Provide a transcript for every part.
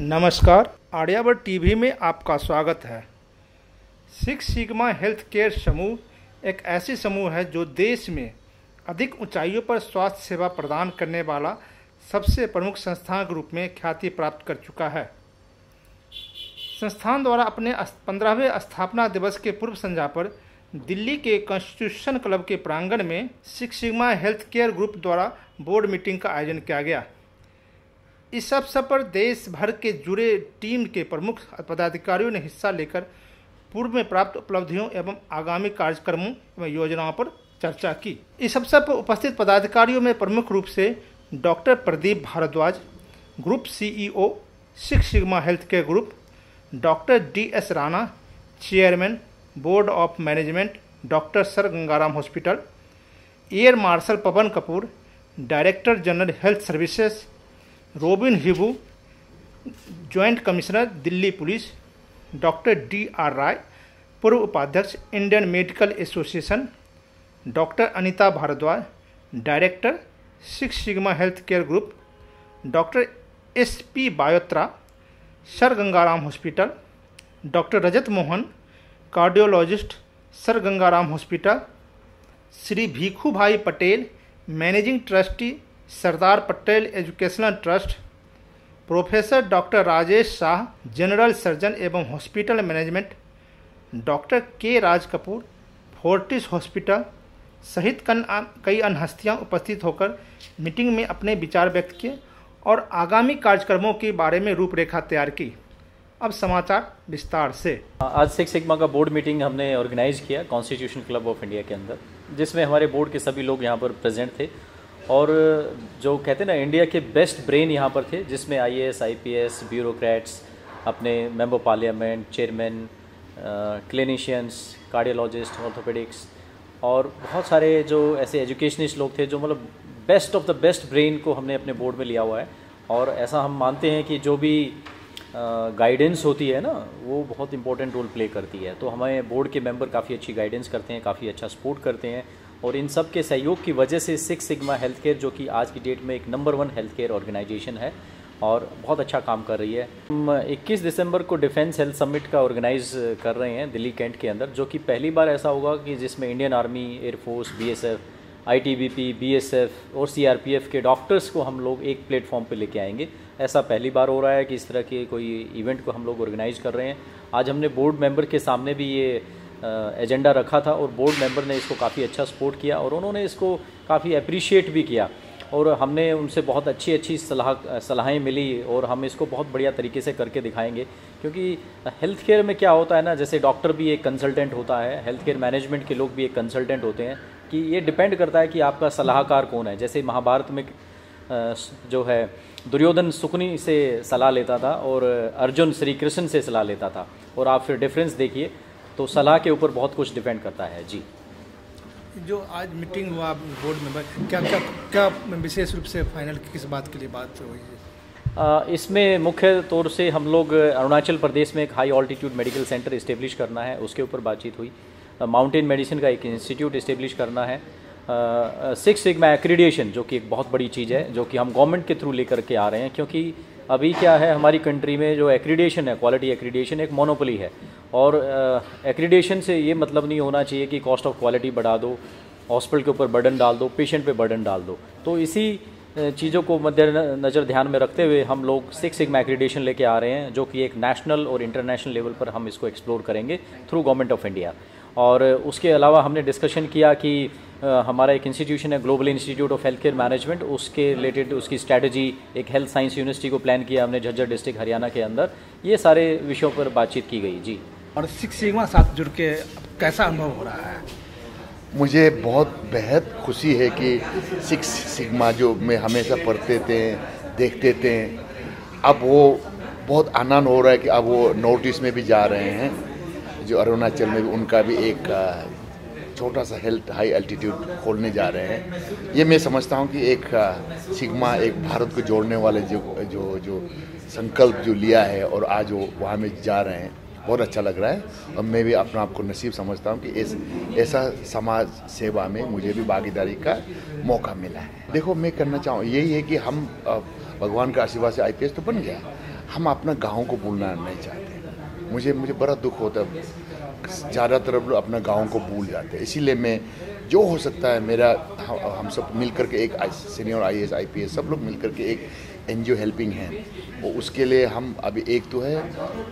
नमस्कार, आर्यावर्त टीवी में आपका स्वागत है। सिक्स सिग्मा हेल्थ केयर समूह एक ऐसी समूह है जो देश में अधिक ऊंचाइयों पर स्वास्थ्य सेवा प्रदान करने वाला सबसे प्रमुख संस्थान के रूप में ख्याति प्राप्त कर चुका है। संस्थान द्वारा अपने 15वें स्थापना दिवस के पूर्व संध्या पर दिल्ली के कॉन्स्टिट्यूशन क्लब के प्रांगण में six sigma health care group द्वारा बोर्ड मीटिंग का आयोजन किया गया। इस अवसर पर देश भर के जुड़े टीम के प्रमुख पदाधिकारियों ने हिस्सा लेकर पूर्व में प्राप्त उपलब्धियों एवं आगामी कार्यक्रमों एवं योजनाओं पर चर्चा की। इस अवसर पर उपस्थित पदाधिकारियों में प्रमुख रूप से doctor Pradeep Bhardwaj, group CEO six sigma health care group, doctor DS Rana, chairman board of management doctor sir Gangaram hospital, air marshal Pawan Kapoor, director general health services Robin Hibu, joint commissioner Delhi police, doctor DR Rai, पूर्व उपाध्यक्ष Indian medical association, doctor Anita Bhardwaj, director six sigma health care group, doctor SP Biotra, sir Gangaram hospital, doctor Rajat Mohan, cardiologist, sir Gangaram hospital, Shri Bhikhu Bhai Patel, managing trustee Sardar Patel educational trust, professor doctor Rajesh Shah, general surgeon एवं hospital management, doctor K Raj Kapoor, Fortis hospital सहित कई अन्य हस्तियाँ उपस्थित होकर meeting में अपने विचार व्यक्त किए और आगामी कार्यक्रमों के बारे में रूपरेखा तैयार की। अब समाचार विस्तार से। आज सिक्स सिग्मा का बोर्ड मीटिंग हमने ऑर्गेनाइज किया कॉन्स्टिट्यूशन क्लब ऑफ इंडिया के अंदर, जिसमें हमारे बोर्ड के सभी लोग यहाँ पर प्रेजेंट थे और जो कहते हैं ना इंडिया के बेस्ट ब्रेन यहाँ पर थे, जिसमें IAS IPS ब्यूरोक्रेट्स, अपने member parliament, chairman, clinicians, cardiologist, orthopaedics और बहुत सारे जो ऐसे एजुकेशनिस्ट लोग थे, जो मतलब best of the best brain को हमने अपने बोर्ड में लिया हुआ है। और ऐसा हम मानते हैं कि जो भी गाइडेंस होती है ना, वो बहुत इंपॉर्टेंट रोल प्ले करती है। तो हमारे बोर्ड के मेंबर काफ़ी अच्छी गाइडेंस करते हैं, काफ़ी अच्छा सपोर्ट करते हैं और इन सब के सहयोग की वजह से सिक्स सिग्मा हेल्थ केयर, जो कि आज की डेट में एक नंबर 1 हेल्थ केयर ऑर्गेनाइजेशन है और बहुत अच्छा काम कर रही है। हम 21 दिसंबर को डिफेंस हेल्थ समिट का ऑर्गेनाइज कर रहे हैं दिल्ली कैंट के अंदर, जो कि पहली बार ऐसा होगा कि जिसमें Indian army, air force, BSF, ITBP, BSF और CRPF के डॉक्टर्स को हम लोग एक प्लेटफॉर्म पे लेके आएंगे। ऐसा पहली बार हो रहा है कि इस तरह के कोई इवेंट को हम लोग ऑर्गेनाइज कर रहे हैं। आज हमने बोर्ड मेंबर के सामने भी ये एजेंडा रखा था और बोर्ड मेंबर ने इसको काफ़ी अच्छा सपोर्ट किया और उन्होंने इसको काफ़ी अप्रिशिएट भी किया और हमने उनसे बहुत अच्छी सलाहें मिली और हम इसको बहुत बढ़िया तरीके से करके दिखाएंगे। क्योंकि हेल्थ केयर में क्या होता है ना, जैसे डॉक्टर भी एक कंसल्टेंट होता है, हेल्थ केयर मैनेजमेंट के लोग भी एक कंसल्टेंट होते हैं, कि ये डिपेंड करता है कि आपका सलाहकार कौन है। जैसे महाभारत में जो है दुर्योधन शुकुनी से सलाह लेता था और अर्जुन श्री कृष्ण से सलाह लेता था, और आप फिर डिफरेंस देखिए, तो सलाह के ऊपर बहुत कुछ डिपेंड करता है। जी, जो आज मीटिंग हुआ बोर्ड मेंबर, क्या विशेष रूप से फाइनल किस बात के लिए बात हुई है? इसमें मुख्य तौर से हम लोग अरुणाचल प्रदेश में एक high altitude medical centre establish करना है, उसके ऊपर बातचीत हुई। माउंटेन मेडिसिन का एक इंस्टीट्यूट इस्टेब्लिश करना है। सिक्स सिग्मा एक्रीडिएशन, जो कि एक बहुत बड़ी चीज़ है, जो कि हम गवर्नमेंट के थ्रू लेकर के आ रहे हैं। क्योंकि अभी क्या है, हमारी कंट्री में जो एक्रीडिएशन है, क्वालिटी एक्रीडिएशन एक मोनोपोली है और एक्रीडिएशन से ये मतलब नहीं होना चाहिए कि कॉस्ट ऑफ क्वालिटी बढ़ा दो, हॉस्पिटल के ऊपर बर्डन डाल दो, पेशेंट पे बर्डन डाल दो। तो इसी चीज़ों को मद्देनज़र ध्यान में रखते हुए हम लोग सिक्स सिग्मा एक्रीडिएशन लेके आ रहे हैं, जो कि एक नेशनल और इंटरनेशनल लेवल पर हम इसको एक्सप्लोर करेंगे थ्रू गवर्नमेंट ऑफ इंडिया। और उसके अलावा हमने डिस्कशन किया कि हमारा एक इंस्टीट्यूशन है global institute of health care management, उसके रिलेटेड उसकी स्ट्रैटेजी, एक हेल्थ साइंस यूनिवर्सिटी को प्लान किया हमने झज्जर डिस्ट्रिक्ट हरियाणा के अंदर। ये सारे विषयों पर बातचीत की गई। जी, और सिक्स सिग्मा साथ जुड़ के कैसा अनुभव हो रहा है? मुझे बहुत बेहद खुशी है कि सिक्स सिग्मा जो मैं हमेशा पढ़ते थे, देखते थे, अब वो बहुत आनंद हो रहा है कि अब वो नॉर्थ ईस्ट में भी जा रहे हैं, जो अरुणाचल में भी उनका भी एक छोटा सा हेल्थ हाई एल्टीट्यूड खोलने जा रहे हैं। ये मैं समझता हूँ कि एक सिग्मा एक भारत को जोड़ने वाले जो संकल्प जो लिया है और आज वो वहाँ में जा रहे हैं, बहुत अच्छा लग रहा है। और मैं भी अपना आप को नसीब समझता हूँ कि ऐसा समाज सेवा में मुझे भी भागीदारी का मौका मिला है। देखो, मैं करना चाहूँ यही है कि हम भगवान का आशीर्वाद से IPS तो बन गया, हम अपना गाँव को भूलना नहीं चाहते। मुझे बड़ा दुख होता है, ज़्यादातर लोग अपना गाँव को भूल जाते हैं। इसीलिए मैं जो हो सकता है मेरा, हम सब मिल करके एक सीनियर IAS IPS सब लोग मिल करके एक NGO हेल्पिंग हैंड, और उसके लिए हम अभी एक तो है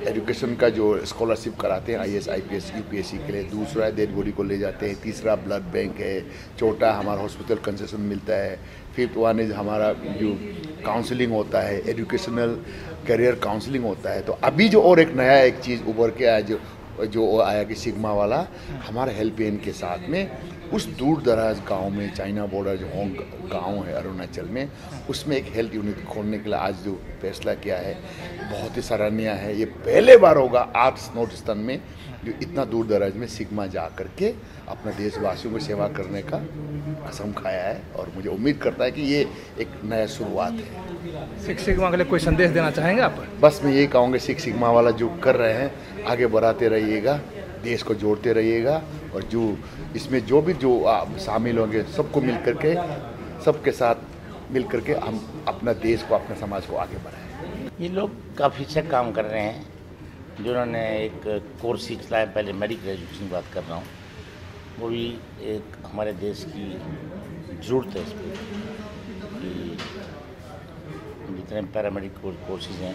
एजुकेशन का जो स्कॉलरशिप कराते हैं IAS IPS UPSC के लिए, दूसरा है डेड बॉडी को ले जाते हैं, तीसरा ब्लड बैंक है, चौथा हमारा हॉस्पिटल कंसेशन मिलता है, फिफ्थ वन इज हमारा जो काउंसलिंग होता है, एजुकेशनल करियर काउंसलिंग होता है। तो अभी जो और एक नया एक चीज़ उभर के आया जो आया कि सिग्मा वाला हमारा हेल्पलाइन के साथ में उस दूर दराज गांव में, चाइना बॉर्डर जो होंग गांव है अरुणाचल में, उसमें एक हेल्थ यूनिट खोलने के लिए आज जो फैसला किया है बहुत ही सराहनीय है। ये पहले बार होगा आर्ट्स नॉर्थईस्टर्न में जो इतना दूर दराज में सिग्मा जा करके अपना देशवासियों को सेवा करने का कसम खाया है, और मुझे उम्मीद करता है कि ये एक नया शुरुआत है। सिक्स सिग्मा के लिए कोई संदेश देना चाहेंगे आप? बस मैं यही कहूँगा, सिक्स सिग्मा वाला जो कर रहे हैं आगे बढ़ाते रहिएगा, देश को जोड़ते रहिएगा, और जो इसमें जो भी जो शामिल होंगे सबको मिल करके, सबके साथ मिल करके हम अपना देश को, अपने समाज को आगे बढ़ाएं। ये लोग काफ़ी अच्छा काम कर रहे हैं, जिन्होंने एक कोर्स ही चलाया, पहले मेडिकल एजुकेशन की बात कर रहा हूँ, वो भी एक हमारे देश की ज़रूरत है इस पर कि जितने पैरामेडिकल कोर्सेज हैं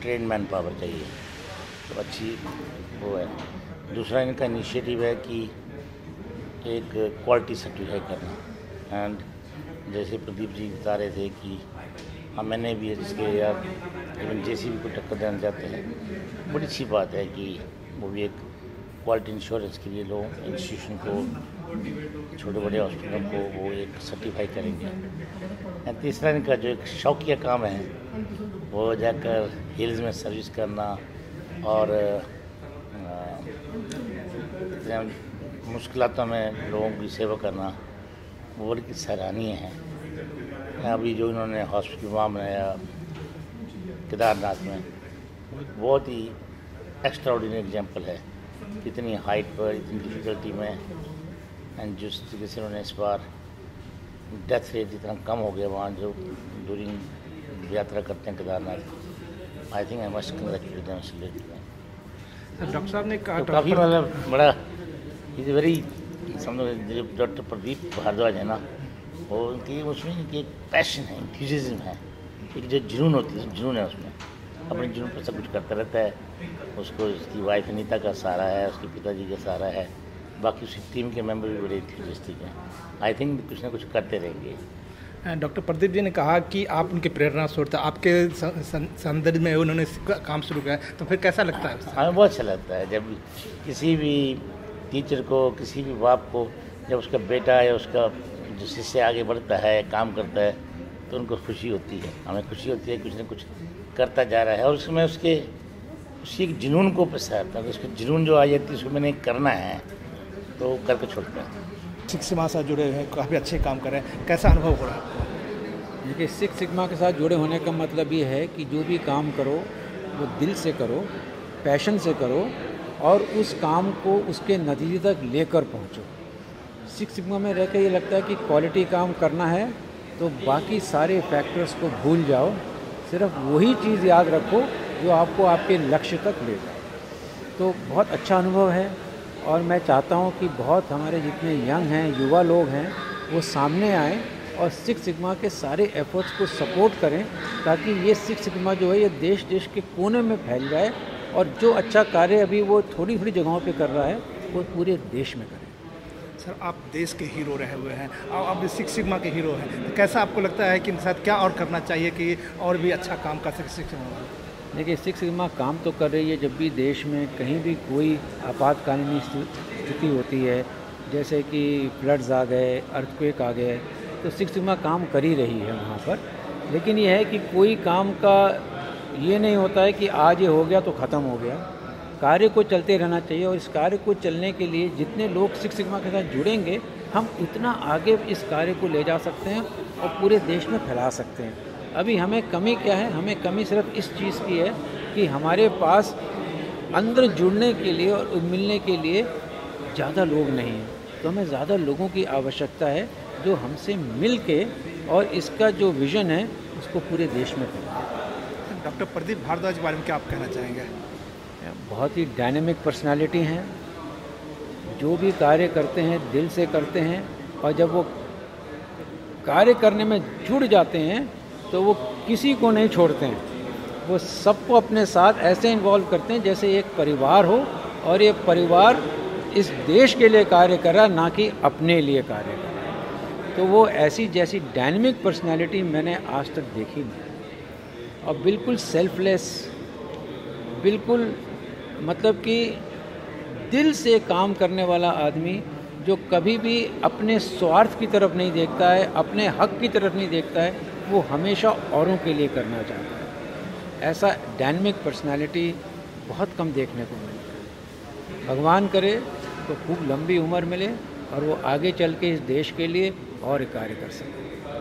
ट्रेन मैन पावर चाहिए, तो अच्छी वो है। दूसरा इनका इनिशिएटिव है कि एक क्वालिटी सर्टिफाई करना, एंड जैसे प्रदीप जी बता रहे थे कि मैंने भी इसके यार इवन JCB को टक्कर देना चाहते हैं, बड़ी अच्छी बात है कि वो भी एक क्वालिटी इंश्योरेंस के लिए लोग इंस्टीट्यूशन को, छोटे बड़े हॉस्पिटलों को वो एक सर्टिफाई करेंगे। एंड तीसरा इनका जो एक शौकिया काम है वो जाकर हिल्स में सर्विस करना और मुश्किलातों में लोगों की सेवा करना, वो बड़ी सराहनीय है। अभी जो इन्होंने हॉस्पिटल वहाँ बनाया केदारनाथ में, बहुत ही एक्स्ट्राऑर्डिनरी एग्जांपल है, इतनी हाइट पर, इतनी डिफ़िकल्टी में, एंड जिस तरीके से उन्होंने इस बार डेथ रेट इतना कम हो गया वहाँ जो ड्यूरिंग यात्रा करते हैं Kedarnath. I think I must congratulate them. Doctor साहब ने कहा, तो काफ़ी मतलब बड़ा इज़ वेरी, समझो जो डॉक्टर प्रदीप भारद्वाज है ना, वो उनकी उसमें एक पैशन है, इंथ्यूसिज्म है, एक जो जुनून होती है, जुनून है उसमें, अपने जुनून पर सब कुछ करता रहता है। उसको उसकी वाइफ अनीता का सहारा है, उसके पिताजी का सहारा है, बाकी उसकी टीम के मेंबर भी बड़े इंथ्यूसिस्टिक हैं। आई थिंक कुछ ना कुछ करते रहेंगे। डॉक्टर प्रदीप जी ने कहा कि आप उनके प्रेरणा स्रोत, आपके संदर्भ में उन्होंने काम शुरू किया, तो फिर कैसा लगता है? हमें बहुत अच्छा लगता है जब किसी भी टीचर को, किसी भी बाप को, जब उसका बेटा या उसका जो शिष्य आगे बढ़ता है, काम करता है, तो उनको खुशी होती है, हमें खुशी होती है कुछ ना कुछ करता जा रहा है, और उसमें उसकी एक जुनून को पसारता है, उसकी जुनून जो आ जाती है उसको मैंने करना है तो करके छोड़ता है। सिक्स सिग्मा से जुड़े हैं, काफ़ी अच्छे काम कर रहे हैं, कैसा अनुभव हो रहा है आपको? देखिए, सिक्स सिग्मा के साथ जुड़े होने का मतलब ये है कि जो भी काम करो वो दिल से करो, पैशन से करो, और उस काम को उसके नतीजे तक लेकर पहुंचो। सिक्स सिग्मा में रह के ये लगता है कि क्वालिटी काम करना है तो बाकी सारे फैक्टर्स को भूल जाओ, सिर्फ वही चीज़ याद रखो जो आपको आपके लक्ष्य तक ले जाए। तो बहुत अच्छा अनुभव है, और मैं चाहता हूँ कि बहुत हमारे जितने यंग हैं, युवा लोग हैं, वो सामने आएँ और सिक्स सिग्मा के सारे एफर्ट्स को सपोर्ट करें, ताकि ये सिक्स सिग्मा जो है ये देश देश के कोने में फैल जाए, और जो अच्छा कार्य अभी वो थोड़ी थोड़ी जगहों पे कर रहा है वो पूरे देश में करें। सर, आप देश के हीरो रहे हुए हैं और अब सिक्स सिग्मा के हीरो हैं, तो कैसा आपको लगता है कि इनके साथ क्या और करना चाहिए कि और भी अच्छा काम कर सके सिक्स सिग्मा? देखिए, सिक्स सिग्मा काम तो कर रही है, जब भी देश में कहीं भी कोई आपातकालीन स्थिति होती है, जैसे कि फ्लड्स आ गए, अर्थक्वेक आ गए, तो सिक्स सिग्मा काम कर ही रही है वहाँ पर। लेकिन ये है कि कोई काम का ये नहीं होता है कि आज ये हो गया तो ख़त्म हो गया, कार्य को चलते रहना चाहिए, और इस कार्य को चलने के लिए जितने लोग सिक्स सिग्मा के साथ जुड़ेंगे, हम इतना आगे इस कार्य को ले जा सकते हैं और पूरे देश में फैला सकते हैं। अभी हमें कमी क्या है? हमें कमी सिर्फ इस चीज़ की है कि हमारे पास अंदर जुड़ने के लिए और मिलने के लिए ज़्यादा लोग नहीं हैं, तो हमें ज़्यादा लोगों की आवश्यकता है जो हमसे मिल के और इसका जो विज़न है उसको पूरे देश में फैलाएं। डॉक्टर प्रदीप भारद्वाज के बारे में क्या आप कहना चाहेंगे? बहुत ही डायनेमिक पर्सनालिटी हैं, जो भी कार्य करते हैं दिल से करते हैं, और जब वो कार्य करने में जुड़ जाते हैं तो वो किसी को नहीं छोड़ते हैं। वो सबको अपने साथ ऐसे इन्वॉल्व करते हैं जैसे एक परिवार हो, और ये परिवार इस देश के लिए कार्य कर रहा, ना कि अपने लिए कार्य कर रहा। तो वो ऐसी जैसी डायनेमिक पर्सनालिटी मैंने आज तक देखी नहीं, और बिल्कुल सेल्फलेस, बिल्कुल मतलब कि दिल से काम करने वाला आदमी, जो कभी भी अपने स्वार्थ की तरफ नहीं देखता है, अपने हक की तरफ नहीं देखता है, वो हमेशा औरों के लिए करना चाहता है। ऐसा डायनेमिक पर्सनालिटी बहुत कम देखने को मिलता है। भगवान करे तो खूब लंबी उम्र मिले और वो आगे चल के इस देश के लिए और कार्य कर सके।